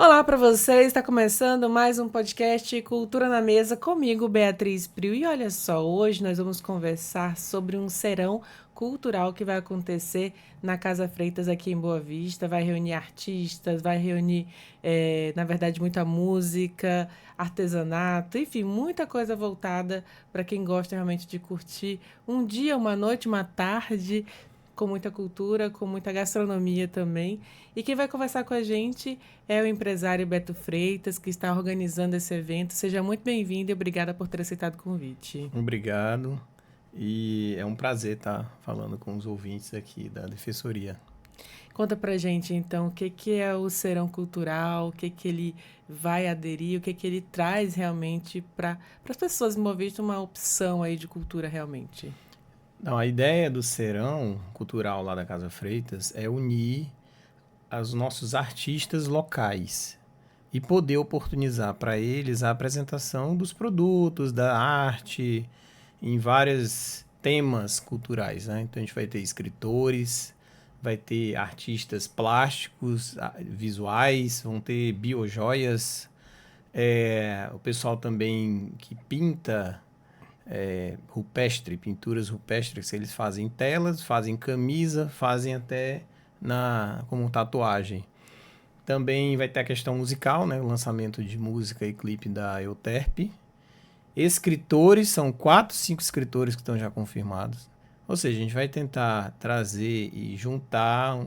Olá para vocês, está começando mais um podcast Cultura na Mesa comigo, Beatriz Prio. E olha só, hoje nós vamos conversar sobre um serão cultural que vai acontecer na Casa Freitas aqui em Boa Vista. Vai reunir artistas, vai reunir, na verdade, muita música, artesanato, enfim, muita coisa voltada para quem gosta realmente de curtir um dia, uma noite, uma tarde com muita cultura, com muita gastronomia também. E quem vai conversar com a gente é o empresário Beto Freitas, que está organizando esse evento. Seja muito bem-vindo e obrigada por ter aceitado o convite. Obrigado. E é um prazer estar falando com os ouvintes aqui da Defensoria. Conta pra gente, então, o que é o Serão Cultural, o que ele vai aderir, o que ele traz realmente para as pessoas, uma vez uma opção aí de cultura realmente. Não, a ideia do Serão Cultural lá da Casa Freitas é unir os nossos artistas locais e poder oportunizar para eles a apresentação dos produtos, da arte, em vários temas culturais, né? Então a gente vai ter escritores, vai ter artistas plásticos, visuais, vão ter biojoias, o pessoal também que pinta rupestre, pinturas rupestres, eles fazem telas, fazem camisa, fazem até como tatuagem. Também vai ter a questão musical, né? O lançamento de música e clipe da Euterpe. Escritores, são 4, 5 escritores que estão já confirmados. Ou seja, a gente vai tentar trazer e juntar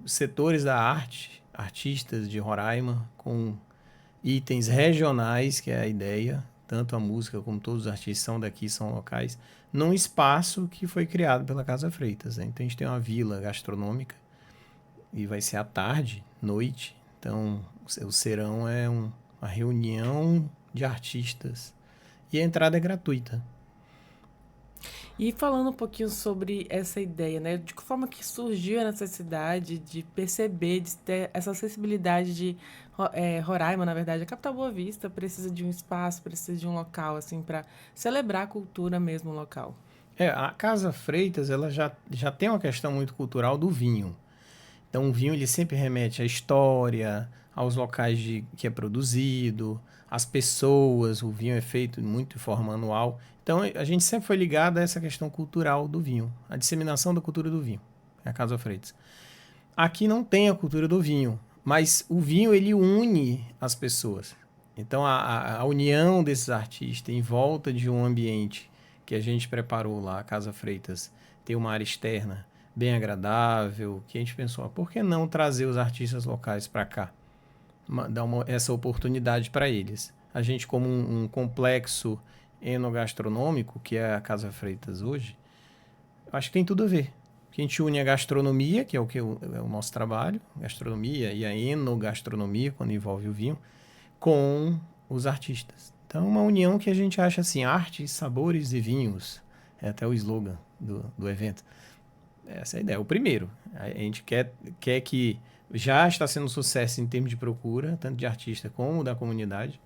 setores da arte, artistas de Roraima, com itens regionais, que é a ideia. Tanto a música como todos os artistas são daqui, são locais, num espaço que foi criado pela Casa Freitas. Né? Então a gente tem uma vila gastronômica e vai ser à tarde, noite. Então o serão é uma reunião de artistas e a entrada é gratuita. E falando um pouquinho sobre essa ideia, né? De que forma que surgiu a necessidade de perceber, de ter essa acessibilidade de Roraima, na verdade, a capital Boa Vista precisa de um espaço, precisa de um local, assim, para celebrar a cultura mesmo local. A Casa Freitas ela já tem uma questão muito cultural do vinho. Então o vinho ele sempre remete à história, aos locais que é produzido, às pessoas. O vinho é feito muito de forma manual. Então a gente sempre foi ligado a essa questão cultural do vinho, a disseminação da cultura do vinho. É a Casa Freitas. Aqui não tem a cultura do vinho, mas o vinho ele une as pessoas. Então a união desses artistas em volta de um ambiente que a gente preparou lá, a Casa Freitas, tem uma área externa bem agradável, que a gente pensou, por que não trazer os artistas locais para cá? Dar essa oportunidade para eles. A gente, como um complexo enogastronômico, que é a Casa Freitas hoje, acho que tem tudo a ver. Que a gente une a gastronomia, que é o nosso trabalho, gastronomia e a enogastronomia, quando envolve o vinho, com os artistas. Então, uma união que a gente acha assim, arte, sabores e vinhos. É até o slogan do evento. Essa é a ideia. O primeiro, a gente quer que já está sendo um sucesso em termos de procura, tanto de artista como da comunidade,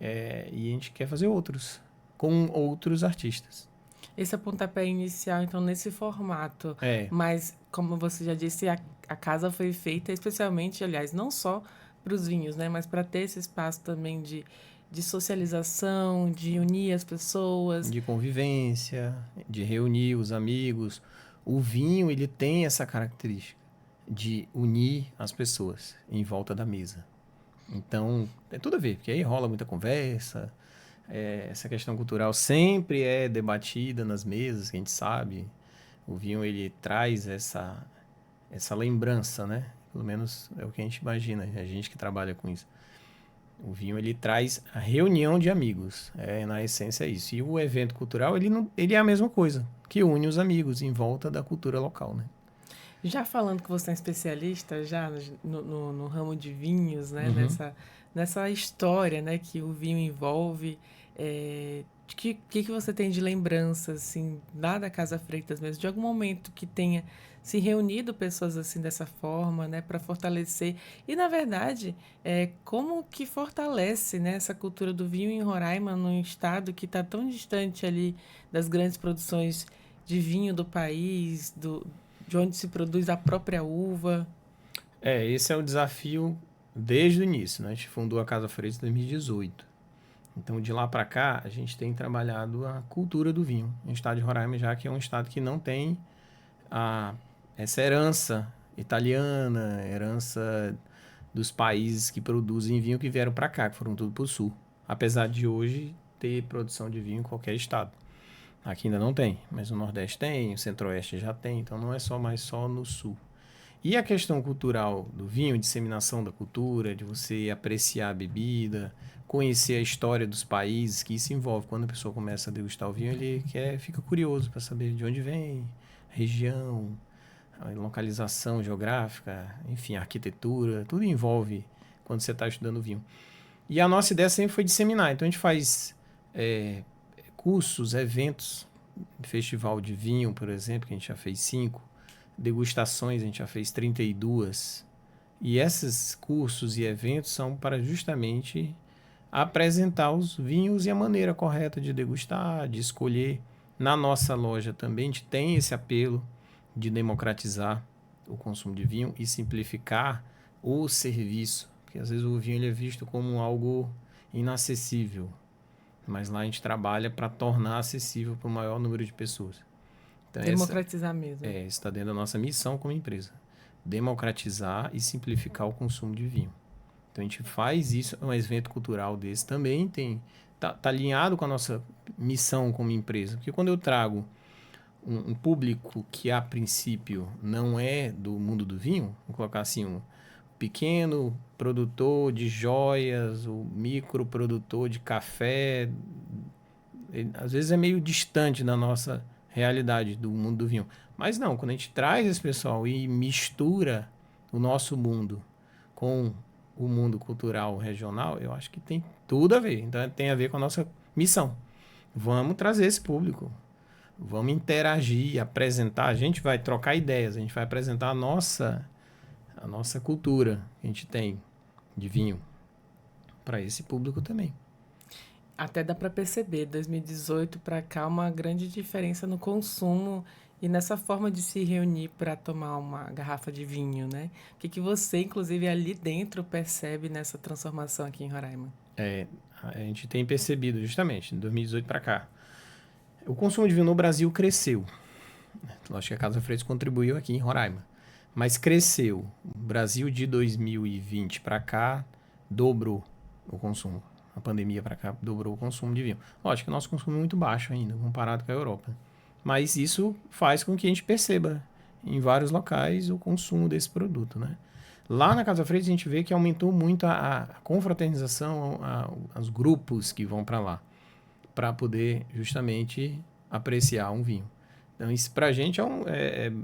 e a gente quer fazer outros, com outros artistas. Esse é o pontapé inicial, então, nesse formato. É, Mas, como você já disse, a casa foi feita especialmente, aliás, não só para os vinhos, né? Mas para ter esse espaço também de socialização, de unir as pessoas. de convivência, de reunir os amigos. O vinho, ele tem essa característica de unir as pessoas em volta da mesa. Então, tem tudo a ver, porque aí rola muita conversa. Essa questão cultural sempre é debatida nas mesas, que a gente sabe. O vinho, ele traz essa lembrança, né? Pelo menos é o que a gente imagina, a gente que trabalha com isso. O vinho, ele traz a reunião de amigos. Na essência, é isso. E o evento cultural, ele é a mesma coisa, que une os amigos em volta da cultura local, né? Já falando que você é um especialista já no ramo de vinhos, né? Uhum. Nessa história, né? Que o vinho envolve. Que você tem de lembrança, assim, lá da Casa Freitas mesmo? De algum momento que tenha se reunido pessoas assim dessa forma, né? Para fortalecer. E, na verdade, como que fortalece, né, essa cultura do vinho em Roraima, num estado que está tão distante ali das grandes produções de vinho do país, de onde se produz a própria uva. Esse é o desafio desde o início, né? A gente fundou a Casa Freitas em 2018. Então, de lá para cá, a gente tem trabalhado a cultura do vinho. O estado de Roraima, já que é um estado que não tem essa herança italiana, herança dos países que produzem vinho que vieram para cá, que foram tudo para o sul. Apesar de hoje ter produção de vinho em qualquer estado. Aqui ainda não tem, mas o Nordeste tem, o Centro-Oeste já tem, então não é só no sul. E a questão cultural do vinho, disseminação da cultura, de você apreciar a bebida, conhecer a história dos países, que isso envolve. Quando a pessoa começa a degustar o vinho, fica curioso para saber de onde vem, região, a localização geográfica, enfim, a arquitetura, tudo envolve quando você está estudando vinho. E a nossa ideia sempre foi disseminar. Então a gente faz cursos, eventos, festival de vinho, por exemplo, que a gente já fez 5, degustações, a gente já fez 32. E esses cursos e eventos são para justamente apresentar os vinhos e a maneira correta de degustar, de escolher. Na nossa loja também a gente tem esse apelo de democratizar o consumo de vinho e simplificar o serviço, porque às vezes o vinho ele é visto como algo inacessível, mas lá a gente trabalha para tornar acessível para o maior número de pessoas. Então, democratizar mesmo. Está dentro da nossa missão como empresa. Democratizar e simplificar o consumo de vinho. Então a gente faz isso, um evento cultural desse também tá alinhado com a nossa missão como empresa. Porque quando eu trago um público que a princípio não é do mundo do vinho, vou colocar assim, um pequeno produtor de joias, o micro produtor de café, às vezes é meio distante da nossa realidade do mundo do vinho. Mas não, quando a gente traz esse pessoal e mistura o nosso mundo com o mundo cultural regional, eu acho que tem tudo a ver. Então tem a ver com a nossa missão. Vamos trazer esse público. Vamos interagir, apresentar. A gente vai trocar ideias, a gente vai apresentar a nossa cultura que a gente tem de vinho para esse público também. Até dá para perceber, 2018 para cá, uma grande diferença no consumo e nessa forma de se reunir para tomar uma garrafa de vinho, né? O que você, inclusive, ali dentro percebe nessa transformação aqui em Roraima? A gente tem percebido justamente, de 2018 para cá. O consumo de vinho no Brasil cresceu. Acho que a Casa Freitas contribuiu aqui em Roraima. Mas cresceu. O Brasil de 2020 para cá dobrou o consumo. A pandemia para cá dobrou o consumo de vinho. Lógico que o nosso consumo é muito baixo ainda, comparado com a Europa. Mas isso faz com que a gente perceba em vários locais o consumo desse produto, né? Lá na Casa Freitas a gente vê que aumentou muito a confraternização, os grupos que vão para lá, para poder justamente apreciar um vinho. Então isso para a gente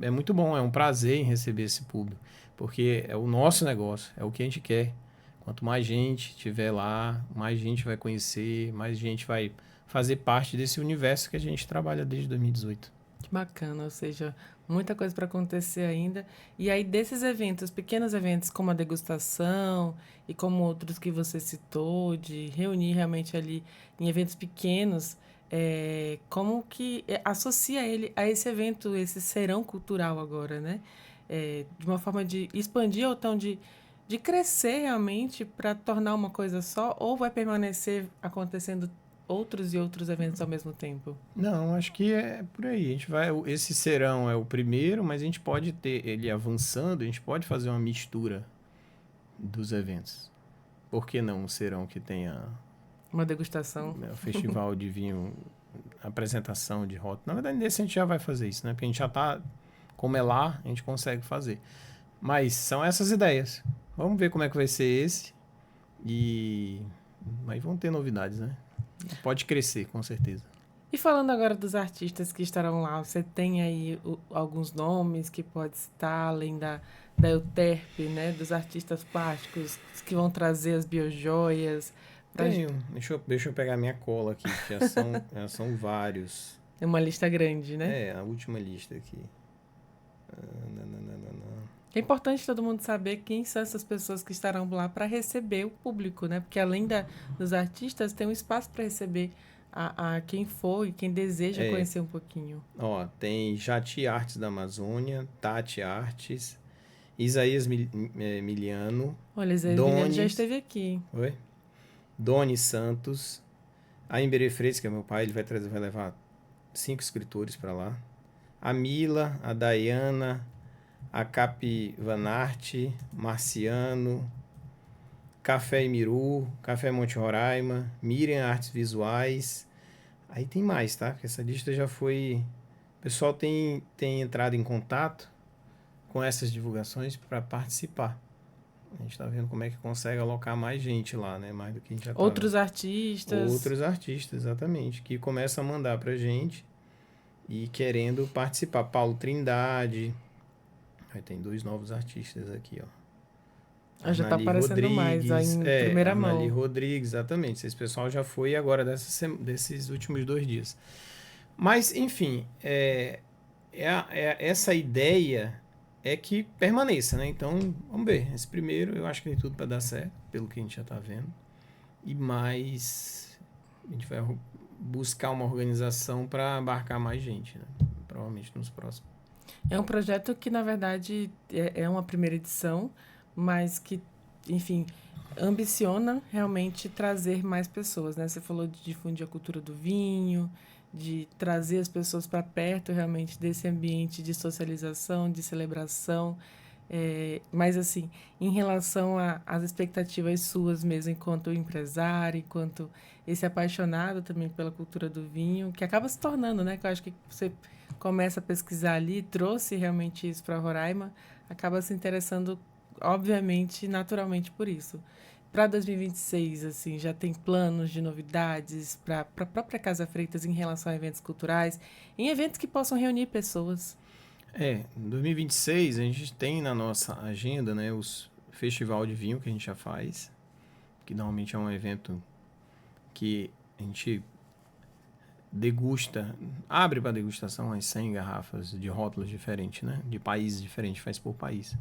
é muito bom, é um prazer em receber esse público, porque é o nosso negócio, é o que a gente quer. Quanto mais gente tiver lá, mais gente vai conhecer, mais gente vai fazer parte desse universo que a gente trabalha desde 2018. Que bacana, ou seja, muita coisa para acontecer ainda. E aí, desses eventos, pequenos eventos como a degustação e como outros que você citou, de reunir realmente ali em eventos pequenos, como que associa ele a esse evento, esse serão cultural agora, né? De uma forma de expandir ou então de crescer realmente para tornar uma coisa só, ou vai permanecer acontecendo outros e outros eventos ao mesmo tempo? Não, acho que é por aí. Esse serão é o primeiro, mas a gente pode ter ele avançando, a gente pode fazer uma mistura dos eventos. Por que não um serão que tenha uma degustação, o festival de vinho, apresentação de rótulo? Na verdade, nesse a gente já vai fazer isso, né? Porque a gente já está, como é lá, a gente consegue fazer. Mas são essas ideias. Vamos ver como é que vai ser esse. Mas vão ter novidades, né? Pode crescer, com certeza. E falando agora dos artistas que estarão lá, você tem aí alguns nomes que pode estar além da Euterpe, né? Dos artistas plásticos que vão trazer as biojoias. Tenho. Deixa eu pegar minha cola aqui, que já são vários. É uma lista grande, né? É, a última lista aqui. É importante todo mundo saber quem são essas pessoas que estarão lá para receber o público, né? Porque além dos artistas, tem um espaço para receber a quem for e quem deseja conhecer um pouquinho. Ó, tem Jati Artes da Amazônia, Tati Artes Isaías Miliano, Olha, Zé Emiliano já esteve aqui. Oi? Doni Santos, a Emberê Freitas, que é meu pai, ele vai levar 5 escritores para lá. A Mila, a Dayana, a Capi Vanarte, Marciano, Café Imiru, Café Monte Roraima, Miriam Artes Visuais. Aí tem mais, tá? Porque essa lista já foi... O pessoal tem entrado em contato com essas divulgações para participar. A gente está vendo como é que consegue alocar mais gente lá, né? Mais do que a gente já Outros artistas. Outros artistas, exatamente. Que começam a mandar pra gente e querendo participar. Paulo Trindade. Aí tem 2 novos artistas aqui, ó. Já tá Arnali aparecendo mais, aí em primeira Arnali mão. Rodrigues, exatamente. Esse pessoal já foi agora desses últimos 2 dias. Mas, enfim, essa ideia é que permaneça, né? Então, vamos ver. Esse primeiro, eu acho que tem tudo para dar certo, pelo que a gente já tá vendo. E mais, a gente vai buscar uma organização para abarcar mais gente, né? Provavelmente nos próximos. É um projeto que, na verdade, é uma primeira edição, mas que, enfim, ambiciona realmente trazer mais pessoas, né? Você falou de difundir a cultura do vinho, de trazer as pessoas para perto realmente desse ambiente de socialização, de celebração. Mas, assim, em relação às expectativas suas mesmo, enquanto empresário, enquanto esse apaixonado também pela cultura do vinho, que acaba se tornando, né? Que eu acho que você começa a pesquisar ali, trouxe realmente isso para Roraima, acaba se interessando, obviamente, naturalmente por isso. Para 2026, assim, já tem planos de novidades para a própria Casa Freitas em relação a eventos culturais, em eventos que possam reunir pessoas. Em 2026 a gente tem na nossa agenda, né, os festival de vinho que a gente já faz, que normalmente é um evento que a gente degusta, abre para degustação as 100 garrafas de rótulos diferentes, né, de países diferentes, faz por país.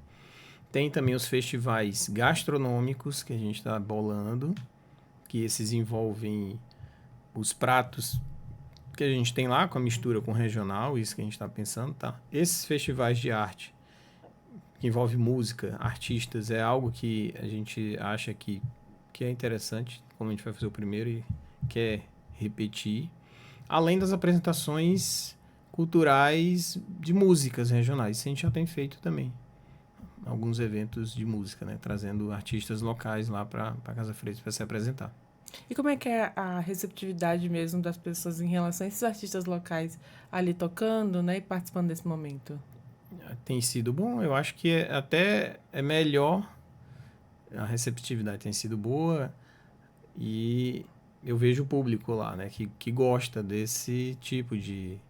Tem também os festivais gastronômicos que a gente está bolando, que esses envolvem os pratos que a gente tem lá com a mistura com o regional, isso que a gente está pensando, tá? Esses festivais de arte que envolve música, artistas, é algo que a gente acha que é interessante, como a gente vai fazer o primeiro e quer repetir. Além das apresentações culturais de músicas regionais, isso a gente já tem feito também. Alguns eventos de música, né? Trazendo artistas locais lá para Casa Freitas para se apresentar. E como é que é a receptividade mesmo das pessoas em relação a esses artistas locais ali tocando, né, e participando desse momento? Tem sido bom, eu acho que até é melhor, a receptividade tem sido boa e eu vejo o público lá, né, que gosta desse tipo de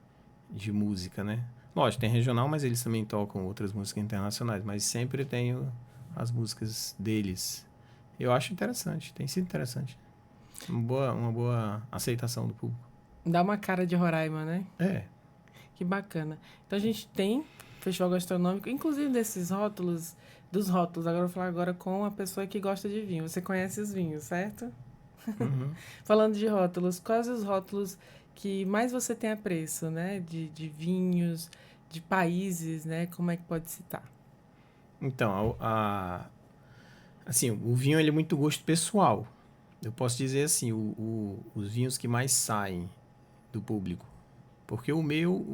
música, né. Lógico, tem regional, mas eles também tocam outras músicas internacionais, mas sempre tem as músicas deles. Eu acho interessante, tem sido interessante. Uma boa aceitação do público. Dá uma cara de Roraima, né? É. Que bacana. Então a gente tem festival gastronômico, inclusive desses rótulos, dos rótulos. Agora eu vou falar agora com a pessoa que gosta de vinho. Você conhece os vinhos, certo? Uhum. Falando de rótulos, quais os rótulos que mais você tem apreço, né? De vinhos, de países, né? Como é que pode citar? Então, assim, o vinho ele é muito gosto pessoal. Eu posso dizer assim, os vinhos que mais saem do público. Porque o meu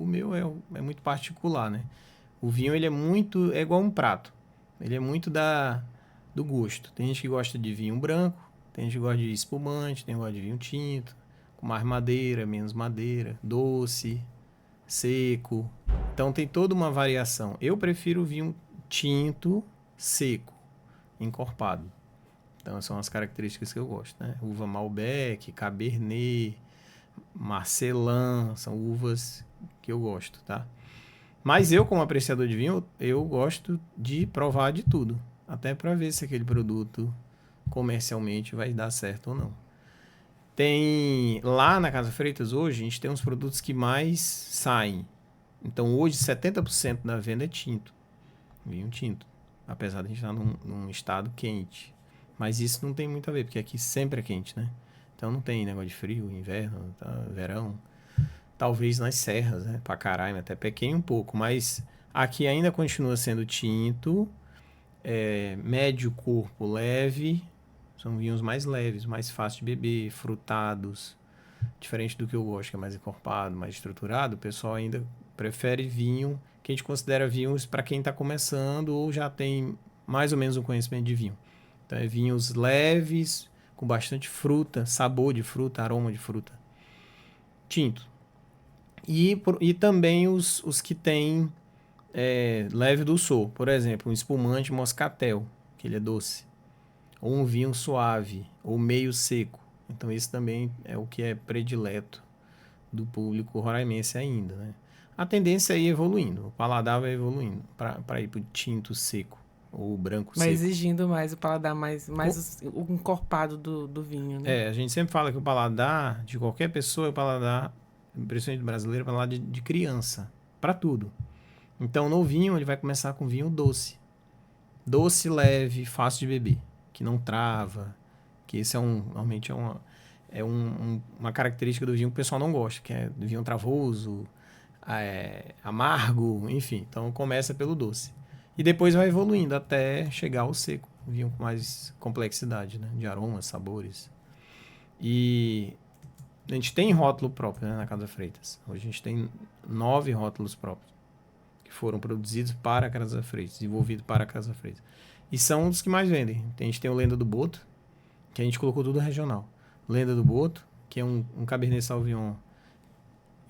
é muito particular, né? O vinho ele é igual um prato. Ele é muito do gosto. Tem gente que gosta de vinho branco, tem gente que gosta de espumante, tem gente que gosta de vinho tinto, com mais madeira, menos madeira, doce, seco. Então tem toda uma variação. Eu prefiro o vinho tinto, seco, encorpado. Então são as características que eu gosto, né? Uva Malbec, Cabernet, Marcelin, são uvas que eu gosto, tá? Mas eu, como apreciador de vinho, eu gosto de provar de tudo, até para ver se aquele produto comercialmente vai dar certo ou não. Tem lá na Casa Freitas hoje, a gente tem uns produtos que mais saem. Então hoje 70% da venda é tinto, vinho tinto, apesar de a gente estar num estado quente. Mas isso não tem muito a ver, porque aqui sempre é quente, né? Então não tem negócio de frio, inverno, tá? Verão. Talvez nas serras, né? Pra caralho, até pequeno um pouco. Mas aqui ainda continua sendo tinto. médio corpo leve, são vinhos mais leves, mais fáceis de beber, frutados, diferente do que eu gosto, que é mais encorpado, mais estruturado. O pessoal ainda prefere vinho, que a gente considera vinhos para quem está começando ou já tem mais ou menos um conhecimento de vinho. Então, é vinhos leves, com bastante fruta, sabor de fruta, aroma de fruta. Tinto. E também os que têm leve dulçor. Por exemplo, um espumante moscatel, que ele é doce. Ou um vinho suave, ou meio seco. Então, isso também é o que é predileto do público roraimense ainda, né? A tendência é ir evoluindo. O paladar vai evoluindo para ir para o tinto seco ou branco Vai seco. exigindo mais o paladar, mais o encorpado do vinho, né? A gente sempre fala que o paladar de qualquer pessoa é o paladar, principalmente brasileiro, é o paladar de criança, para tudo. Então, no vinho, ele vai começar com vinho doce. Doce, leve, fácil de beber, que não trava, que esse normalmente uma característica do vinho que o pessoal não gosta, que é vinho travoso, amargo, enfim. Então, começa pelo doce. E depois vai evoluindo até chegar ao seco, vinho com mais complexidade, né? De aromas, sabores. E a gente tem rótulo próprio, né, na Casa Freitas. Hoje a gente tem 9 rótulos próprios que foram produzidos para a Casa Freitas, desenvolvidos para a Casa Freitas. E são os que mais vendem. A gente tem o Lenda do Boto, que a gente colocou tudo regional. Lenda do Boto, que é um Cabernet Sauvignon,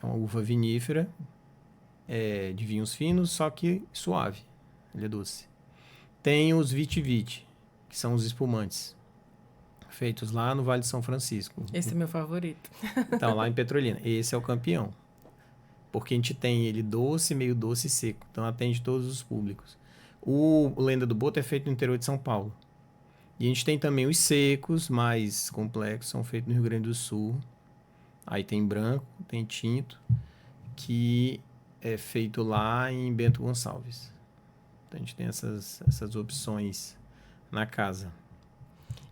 é uma uva vinífera, de vinhos finos, só que suave. Ele é doce. Tem os Viti-Viti, que são os espumantes, feitos lá no Vale de São Francisco. Esse é meu favorito. Então, lá em Petrolina. Esse é o campeão. Porque a gente tem ele doce, meio doce e seco. Então, atende todos os públicos. O Lenda do Boto é feito no interior de São Paulo. E a gente tem também os secos, mais complexos, são feitos no Rio Grande do Sul. Aí tem branco, tem tinto, que é feito lá em Bento Gonçalves. Então, a gente tem essas opções na casa.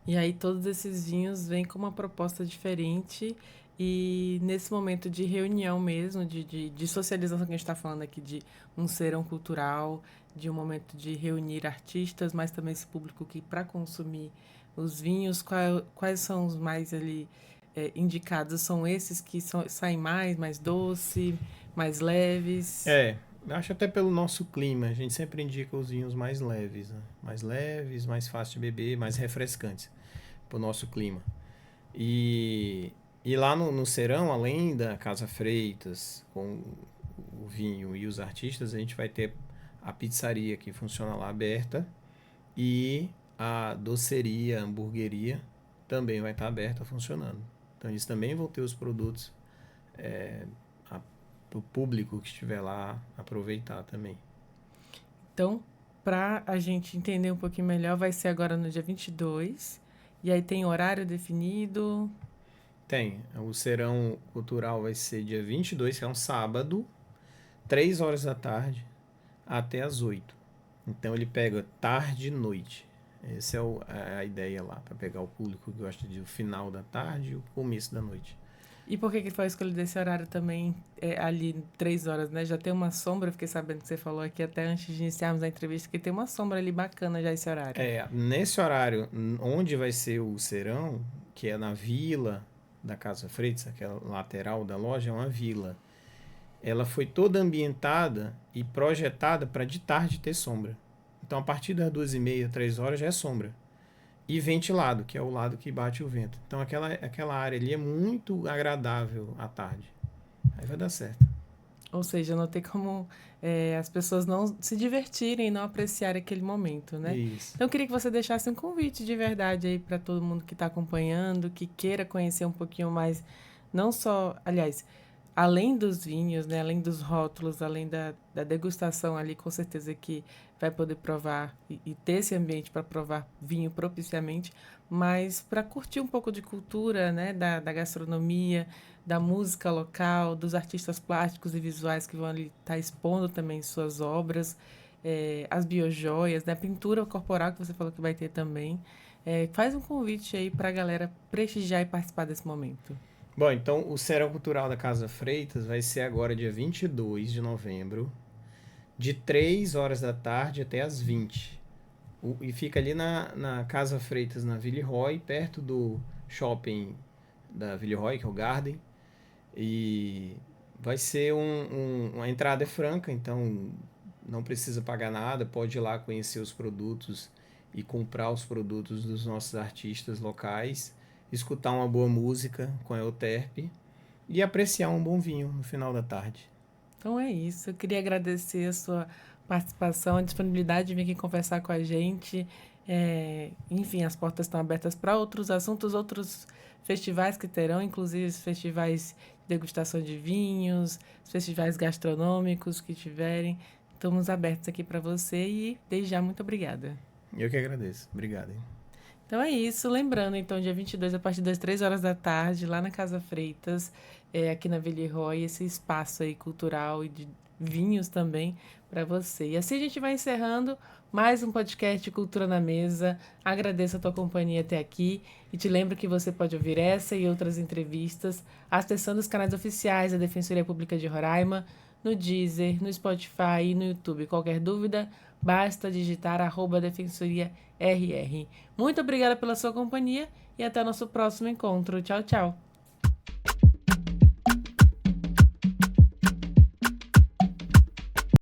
E aí todos esses vinhos vêm com uma proposta diferente e nesse momento de reunião mesmo, de socialização que a gente está falando aqui, de um serão cultural, de um momento de reunir artistas, mas também esse público que para consumir os vinhos, quais são os mais ali indicados? São esses que saem mais doce, mais leves? Eu acho até pelo nosso clima, a gente sempre indica os vinhos mais leves, né? Mais leves, mais fáceis de beber, mais refrescantes pro nosso clima. E lá no Serão, além da Casa Freitas, com o vinho e os artistas, a gente vai ter a pizzaria que funciona lá aberta e a doceria, a hamburgueria também vai estar aberta, funcionando. Então eles também vão ter os produtos para o público que estiver lá aproveitar também. Então, para a gente entender um pouquinho melhor, vai ser agora no dia 22. E aí tem horário definido? Tem. O Serão Cultural vai ser dia 22, que é um sábado, 3 horas da tarde até as 8. Então ele pega tarde e noite. Essa é a ideia lá, para pegar o público que gosta de o final da tarde e o começo da noite. E por que foi escolhido esse horário também, ali 3 horas, né? Já tem uma sombra, eu fiquei sabendo que você falou aqui até antes de iniciarmos a entrevista, que tem uma sombra ali bacana já esse horário. Nesse horário, onde vai ser o serão, que é na vila da Casa Freitas, aquela lateral da loja, é uma vila. Ela foi toda ambientada e projetada para de tarde ter sombra. Então, a partir das 2h30, 3 horas já é sombra. E ventilado, que é o lado que bate o vento. Então, aquela área ali é muito agradável à tarde. Aí vai dar certo. Ou seja, não tem como as pessoas não se divertirem, não apreciarem aquele momento, né? Isso. Então, eu queria que você deixasse um convite de verdade aí para todo mundo que está acompanhando, que queira conhecer um pouquinho mais, não só, aliás, além dos vinhos, né? Além dos rótulos, além da degustação ali, com certeza que vai poder provar e ter esse ambiente para provar vinho propiciamente, mas para curtir um pouco de cultura, né? Da gastronomia, da música local, dos artistas plásticos e visuais que vão ali estar expondo também suas obras, as biojoias, né? A pintura corporal que você falou que vai ter também. Faz um convite aí para a galera prestigiar e participar desse momento. Bom, então o Serão Cultural da Casa Freitas vai ser agora dia 22 de novembro, de 3 horas da tarde até as 20. E fica ali na Casa Freitas, na Villeroy, perto do shopping da Villeroy, que é o Garden. E vai ser a entrada é franca, então não precisa pagar nada, pode ir lá conhecer os produtos e comprar os produtos dos nossos artistas locais, escutar uma boa música com a Euterpe e apreciar um bom vinho no final da tarde. Então é isso. Eu queria agradecer a sua participação, a disponibilidade de vir aqui conversar com a gente. Enfim, as portas estão abertas para outros assuntos, outros festivais que terão, inclusive os festivais de degustação de vinhos, os festivais gastronômicos que tiverem. Estamos abertos aqui para você e, desde já, muito obrigada. Eu que agradeço. Obrigado. Hein? Então é isso. Lembrando, então, dia 22, a partir das 3 horas da tarde, lá na Casa Freitas, aqui na Villeroy, esse espaço aí cultural e de vinhos também para você. E assim a gente vai encerrando mais um podcast Cultura na Mesa. Agradeço a tua companhia até aqui e te lembro que você pode ouvir essa e outras entrevistas acessando os canais oficiais da Defensoria Pública de Roraima, no Deezer, no Spotify e no YouTube. Qualquer dúvida, basta digitar @defensoriarr. Muito obrigada pela sua companhia e até o nosso próximo encontro. Tchau, tchau.